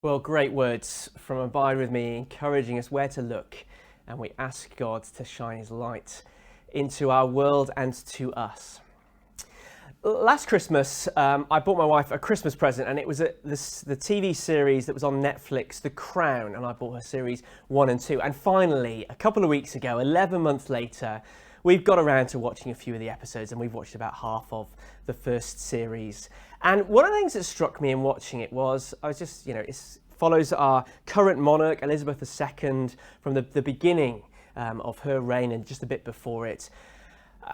Well, great words from Abide With Me, encouraging us where to look, and we ask God to shine His light into our world and to us. Last Christmas, I bought my wife a Christmas present, and it was the TV series that was on Netflix, The Crown, and I bought her series 1 and 2. And finally, a couple of weeks ago, 11 months later, we've got around to watching a few of the episodes, and we've watched about half of the first series. And one of the things that struck me in watching it was, it follows our current monarch, Elizabeth II, from the beginning of her reign and just a bit before it.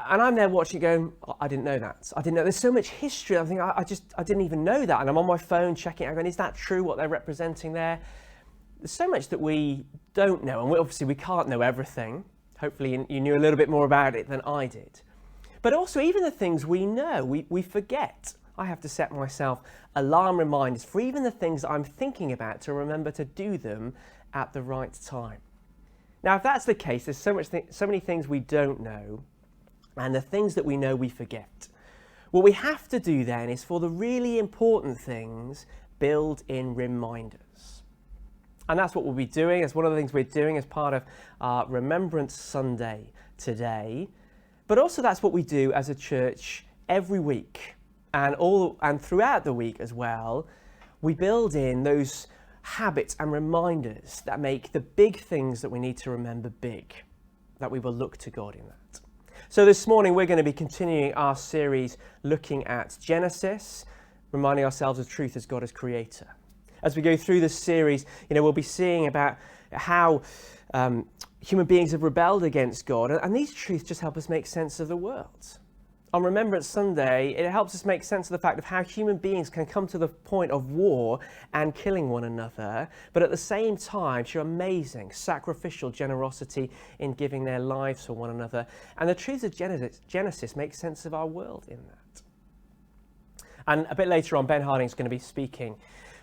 And I'm there watching going, I didn't know that. I didn't know. There's so much history. I think I didn't even know that. And I'm on my phone checking out going, is that true what they're representing there? There's so much that we don't know. And obviously we can't know everything. Hopefully you knew a little bit more about it than I did. But also even the things we know, we forget. I have to set myself alarm reminders for even the things that I'm thinking about to remember to do them at the right time. Now, if that's the case, there's so many things we don't know, and the things that we know we forget. What we have to do then is for the really important things, build in reminders. And that's what we'll be doing. It's one of the things we're doing as part of our Remembrance Sunday today. But also that's what we do as a church every week. And throughout the week as well, we build in those habits and reminders that make the big things that we need to remember big, that we will look to God in that. So this morning we're going to be continuing our series looking at Genesis, reminding ourselves of truth as God as creator. As we go through this series, we'll be seeing about how human beings have rebelled against God, and these truths just help us make sense of the world. On Remembrance Sunday, it helps us make sense of the fact of how human beings can come to the point of war and killing one another, but at the same time show amazing sacrificial generosity in giving their lives for one another. And the truths of Genesis make sense of our world in that. And a bit later on, Ben Harding is going to be speaking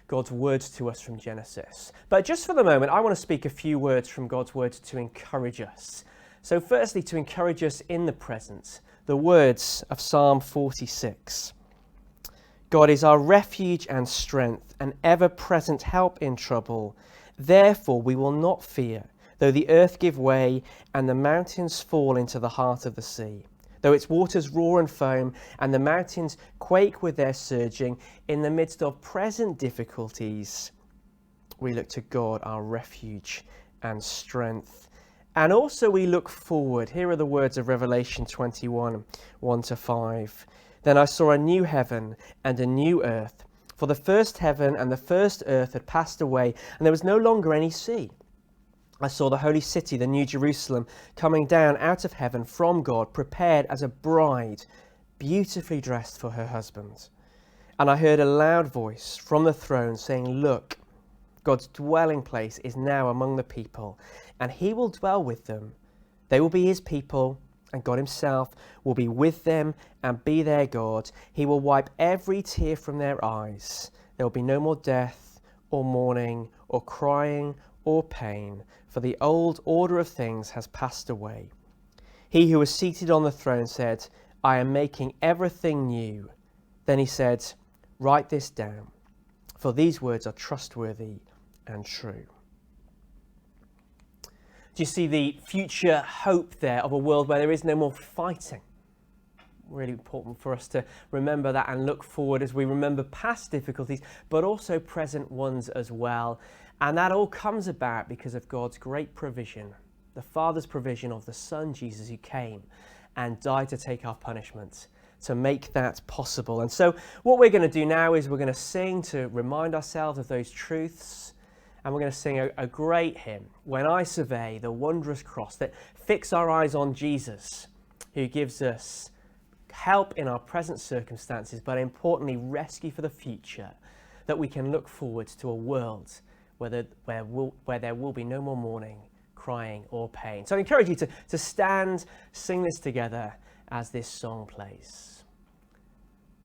God's words to us from Genesis. But just for the moment, I want to speak a few words from God's words to encourage us. So firstly, to encourage us in the present, the words of Psalm 46. God is our refuge and strength, an ever-present help in trouble. Therefore we will not fear, though the earth give way and the mountains fall into the heart of the sea. Though its waters roar and foam and the mountains quake with their surging, in the midst of present difficulties, we look to God, our refuge and strength. And also we look forward. Here are the words of Revelation 21, 1-5. Then I saw a new heaven and a new earth, for the first heaven and the first earth had passed away, and there was no longer any sea. I saw the holy city, the new Jerusalem, coming down out of heaven from God, prepared as a bride, beautifully dressed for her husband. And I heard a loud voice from the throne saying, Look, God's dwelling place is now among the people, and he will dwell with them. They will be his people, and God himself will be with them and be their God. He will wipe every tear from their eyes. There will be no more death, or mourning, or crying, or pain, for the old order of things has passed away. He who was seated on the throne said, I am making everything new. Then he said, Write this down, for these words are trustworthy and true. Do you see the future hope there of a world where there is no more fighting? Really important for us to remember that and look forward as we remember past difficulties, but also present ones as well. And that all comes about because of God's great provision, the Father's provision of the Son, Jesus, who came and died to take our punishment, to make that possible. And so what we're going to do now is we're going to sing to remind ourselves of those truths. And we're going to sing a great hymn, When I Survey the Wondrous Cross, that fix our eyes on Jesus, who gives us help in our present circumstances, but importantly, rescue for the future, that we can look forward to a world where there will be no more mourning, crying, or pain. So I encourage you to stand, sing this together as this song plays.